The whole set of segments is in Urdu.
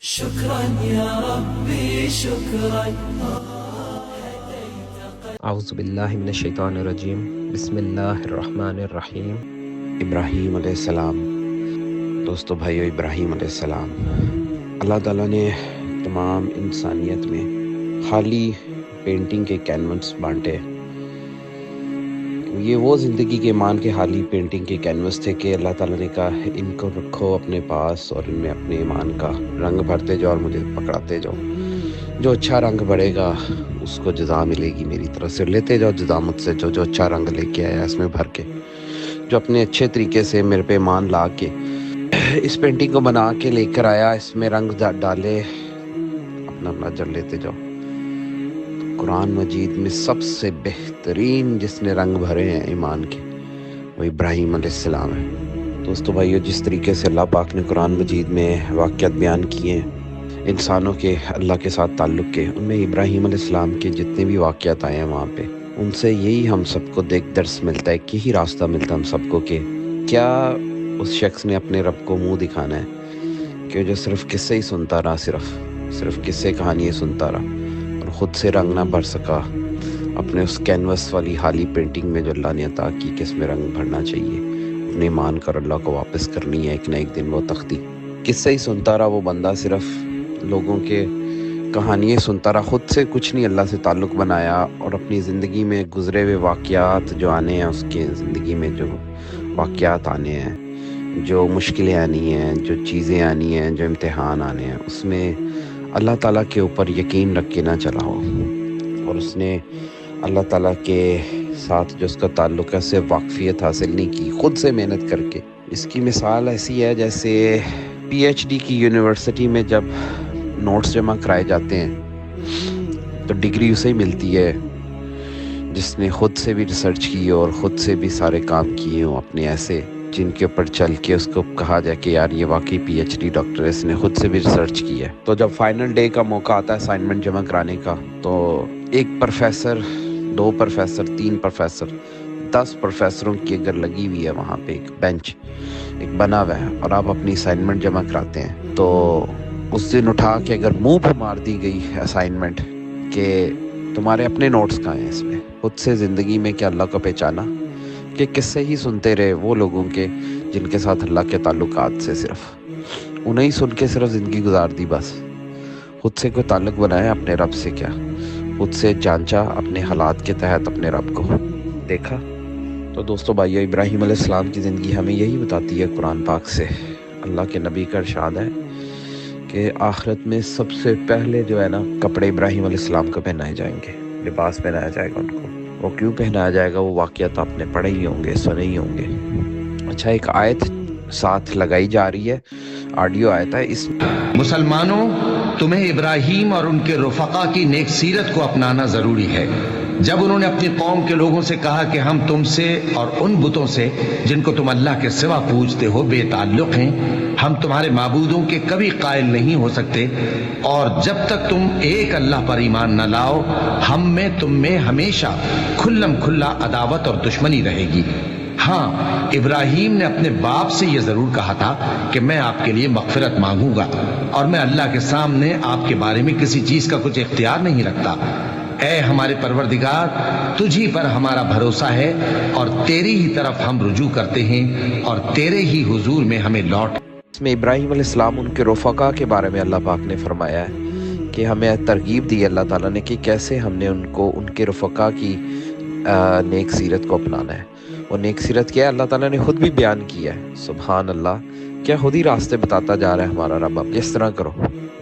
شكرا يا ربي شكرا. اعوذ باللہ من الشیطان الرجیم، بسم اللہ الرحمن الرحیم۔ ابراہیم علیہ السلام، دوستو بھائیو، ابراہیم علیہ السلام، اللہ تعالیٰ نے تمام انسانیت میں خالی پینٹنگ کے کینوس بانٹے۔ یہ وہ زندگی کے ایمان کے خالی پینٹنگ کے کینوس تھے کہ اللہ تعالیٰ نے کہا ان کو رکھو اپنے پاس اور ان میں اپنے ایمان کا رنگ بھرتے جاؤ اور مجھے پکڑاتے جاؤ۔ جو اچھا رنگ بڑھے گا اس کو جزا ملے گی میری طرف سے، لیتے جاؤ جزا مجھ سے جو اچھا رنگ لے کے آیا اس میں بھر کے، جو اپنے اچھے طریقے سے میرے پہ ایمان لا کے اس پینٹنگ کو بنا کے لے کر آیا، اس میں رنگ ڈالے، اپنا اپنا اجر لیتے جاؤ۔ قرآن مجید میں سب سے بہترین جس نے رنگ بھرے ہیں ایمان کے وہ ابراہیم علیہ السلام ہے۔ دوستو بھائیو، جس طریقے سے اللہ پاک نے قرآن مجید میں واقعات بیان کیے ہیں انسانوں کے اللہ کے ساتھ تعلق کے، ان میں ابراہیم علیہ السلام کے جتنے بھی واقعات آئے ہیں وہاں پہ، ان سے یہی ہم سب کو دیکھ درس ملتا ہے، کہ یہی راستہ ملتا ہے ہم سب کو کہ کیا اس شخص نے اپنے رب کو منہ دکھانا ہے کہ جو صرف قصے ہی سنتا رہا، صرف قصے کہانیاں سنتا رہا اور خود سے رنگ نہ بھر سکا اپنے اس کینوس والی خالی پینٹنگ میں جو اللہ نے عطا کی کہ اس میں رنگ بھرنا چاہیے، اپنے ایمان کر اللہ کو واپس کرنی ہے ایک نہ ایک دن وہ تختی۔ قصے ہی سنتا رہا وہ بندہ، صرف لوگوں کے کہانیاں سنتا رہا، خود سے کچھ نہیں اللہ سے تعلق بنایا، اور اپنی زندگی میں گزرے ہوئے واقعات جو آنے ہیں، اس کے زندگی میں جو واقعات آنے ہیں، جو مشکلیں آنی ہیں، جو چیزیں آنی ہیں، جو امتحان آنے ہیں، اس میں اللہ تعالیٰ کے اوپر یقین رکھ کے نہ چلا ہو، اور اس نے اللہ تعالیٰ کے ساتھ جو اس کا تعلق ہے اس سے واقفیت حاصل نہیں کی خود سے محنت کر کے۔ اس کی مثال ایسی ہے جیسے پی ایچ ڈی کی یونیورسٹی میں جب نوٹس جمع کرائے جاتے ہیں تو ڈگری اسے ہی ملتی ہے جس نے خود سے بھی ریسرچ کی اور خود سے بھی سارے کام کیے ہوں اپنے ایسے، جن کے اوپر چل کے اس کو کہا جائے کہ یار یہ واقعی پی ایچ ڈی ڈاکٹر ہے، اس نے خود سے بھی ریسرچ کی ہے۔ تو جب فائنل ڈے کا موقع آتا ہے اسائنمنٹ جمع کرانے کا، تو ایک پروفیسر، 2 پروفیسر، 3 پروفیسر، 10 پروفیسروں کی اگر لگی ہوئی ہے وہاں پہ ایک بینچ ایک بنا ہوا ہے، اور آپ اپنی اسائنمنٹ جمع کراتے ہیں، تو اس دن اٹھا کے اگر منہ پہ مار دی گئی اسائنمنٹ کہ تمہارے اپنے نوٹس کہاں ہیں، اس میں خود سے زندگی میں کیا اللہ کو پہچانا، کہ قصے ہی سنتے رہے وہ لوگوں کے جن کے ساتھ اللہ کے تعلقات سے صرف انہیں ہی سن کے صرف زندگی گزار دی، بس خود سے کوئی تعلق بنایا اپنے رب سے، کیا خود سے جانچا اپنے حالات کے تحت اپنے رب کو دیکھا۔ تو دوستو بھائیو، ابراہیم علیہ السلام کی زندگی ہمیں یہی بتاتی ہے قرآن پاک سے۔ اللہ کے نبی کا ارشاد ہے کہ آخرت میں سب سے پہلے جو ہے نا کپڑے ابراہیم علیہ السلام کو پہنائے جائیں گے، لباس پہنایا جائے گا ان کو۔ وہ کیوں پہنایا جائے گا؟ وہ واقعات آپ نے پڑھے ہی ہوں گے، سنے ہی ہوں گے۔ اچھا، ایک آیت ساتھ لگائی جا رہی ہے، آڈیو آیت ہے، اس مسلمانوں، تمہیں ابراہیم اور ان کے رفقا کی نیک سیرت کو اپنانا ضروری ہے۔ جب انہوں نے اپنی قوم کے لوگوں سے کہا کہ ہم تم سے اور ان بتوں سے جن کو تم اللہ کے سوا پوجتے ہو بے تعلق ہیں، ہم تمہارے معبودوں کے کبھی قائل نہیں ہو سکتے، اور جب تک تم ایک اللہ پر ایمان نہ لاؤ ہم میں تم میں ہمیشہ کھلم کھلا عداوت اور دشمنی رہے گی۔ ہاں، ابراہیم نے اپنے باپ سے یہ ضرور کہا تھا کہ میں آپ کے لیے مغفرت مانگوں گا، اور میں اللہ کے سامنے آپ کے بارے میں کسی چیز کا کچھ اختیار نہیں رکھتا۔ اے ہمارے پروردگار، تجھی پر ہمارا بھروسہ ہے اور تیری ہی طرف ہم رجوع کرتے ہیں اور تیرے ہی حضور میں ہمیں لوٹ۔ اس میں ابراہیم علیہ السلام ان کے رفقا کے بارے میں اللہ پاک نے فرمایا ہے کہ ہمیں ترغیب دی اللہ تعالیٰ نے کہ کیسے ہم نے ان کو ان کے رفقا کی نیک سیرت کو اپنانا ہے۔ وہ نیک سیرت کیا ہے اللہ تعالیٰ نے خود بھی بیان کیا ہے، سبحان اللہ، کیا خود ہی راستے بتاتا جا رہا ہے ہمارا رب، اب جس طرح کرو۔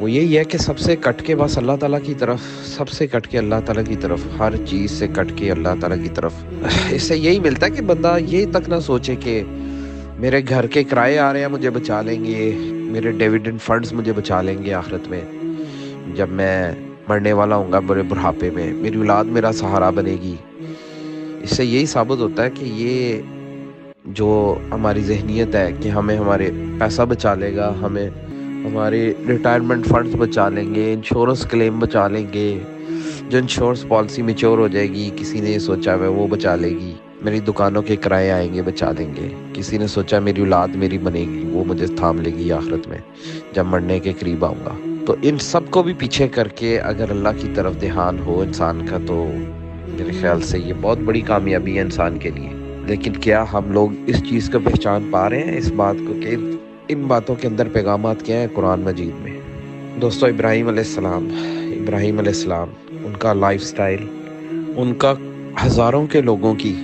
وہ یہی ہے کہ سب سے کٹ کے بس اللہ تعالیٰ کی طرف، سب سے کٹ کے اللہ تعالیٰ کی طرف، ہر چیز سے کٹ کے اللہ تعالیٰ کی طرف۔ اس سے یہی ملتا ہے کہ بندہ یہی تک نہ سوچے کہ میرے گھر کے کرائے آ رہے ہیں مجھے بچا لیں گے، میرے ڈیویڈنڈ فنڈز مجھے بچا لیں گے آخرت میں، جب میں مرنے والا ہوں گا بڑے بڑھاپے میں میری اولاد میرا سہارا بنے گی۔ اس سے یہی ثابت ہوتا ہے کہ یہ جو ہماری ذہنیت ہے کہ ہمیں ہمارے پیسہ بچا لے گا، ہمیں ہمارے ریٹائرمنٹ فنڈز بچا لیں گے، انشورنس کلیم بچا لیں گے، جو انشورنس پالیسی میچور ہو جائے گی کسی نے یہ سوچا ہے وہ بچا لے گی، میری دکانوں کے کرائے آئیں گے بچا لیں گے، کسی نے سوچا میری اولاد میری بنے گی وہ مجھے تھام لے گی آخرت میں جب مرنے کے قریب آؤں گا۔ تو ان سب کو بھی پیچھے کر کے اگر اللہ کی طرف دھیان ہو انسان کا تو میرے خیال سے یہ بہت بڑی کامیابی ہے انسان کے لیے. لیکن کیا ہم لوگ اس چیز کو پہچان پا رہے ہیں اس بات کو کہ ان باتوں کے اندر پیغامات کیا ہیں قرآن مجید میں؟ دوستو ابراہیم علیہ السلام ان کا لائف سٹائل، ان کا ہزاروں کے لوگوں کی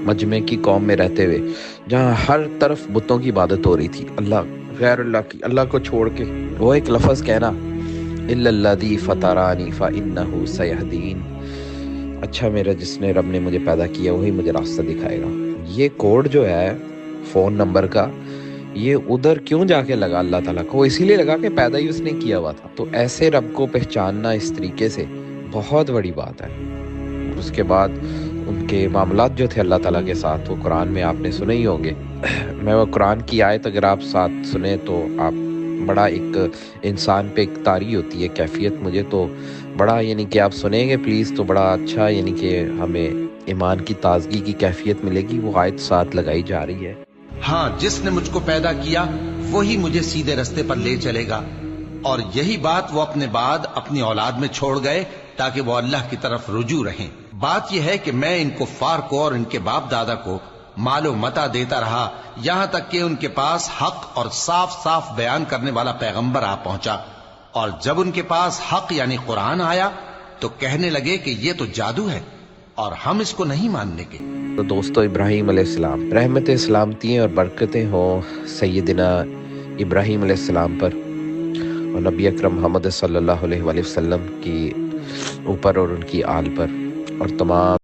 مجمع کی قوم میں رہتے ہوئے جہاں ہر طرف بتوں کی عبادت ہو رہی تھی، غیر اللہ کی، اللہ کو چھوڑ کے وہ ایک لفظ کہنا الا الذی فطرانی فانہ سیہدین، اچھا میرا جس نے رب نے مجھے پیدا کیا وہی مجھے راستہ دکھائے گا. یہ کوڈ جو ہے فون نمبر کا یہ ادھر کیوں جا کے لگا اللہ تعالیٰ کو؟ اسی لیے لگا کہ پیدا ہی اس نے کیا ہوا تھا. تو ایسے رب کو پہچاننا اس طریقے سے بہت بڑی بات ہے. اس کے بعد ان کے معاملات جو تھے اللہ تعالیٰ کے ساتھ وہ قرآن میں آپ نے سنے ہی ہوں گے. میں وہ قرآن کی آیت اگر آپ ساتھ سنیں تو آپ بڑا ایک انسان پہ ایک طاری ہوتی ہے کیفیت، مجھے تو بڑا یعنی کہ آپ سنیں گے پلیز تو بڑا اچھا یعنی کہ ہمیں ایمان کی تازگی کی کیفیت ملے گی. وہ آیت ساتھ لگائی جا رہی ہے. ہاں، جس نے مجھ کو پیدا کیا وہی مجھے سیدھے رستے پر لے چلے گا، اور یہی بات وہ اپنے بعد اپنی اولاد میں چھوڑ گئے تاکہ وہ اللہ کی طرف رجوع رہیں. بات یہ ہے کہ میں ان کفار کو اور ان کے باپ دادا کو مال و متاع دیتا رہا یہاں تک کہ ان کے پاس حق اور صاف صاف بیان کرنے والا پیغمبر آ پہنچا، اور جب ان کے پاس حق یعنی قرآن آیا تو کہنے لگے کہ یہ تو جادو ہے اور ہم اس کو نہیں ماننے کے. تو دوستو ابراہیم علیہ السلام، رحمتیں سلامتیں اور برکتیں ہوں سیدنا ابراہیم علیہ السلام پر اور نبی اکرم محمد صلی اللہ علیہ وآلہ وسلم کی اوپر اور ان کی آل پر اور تمام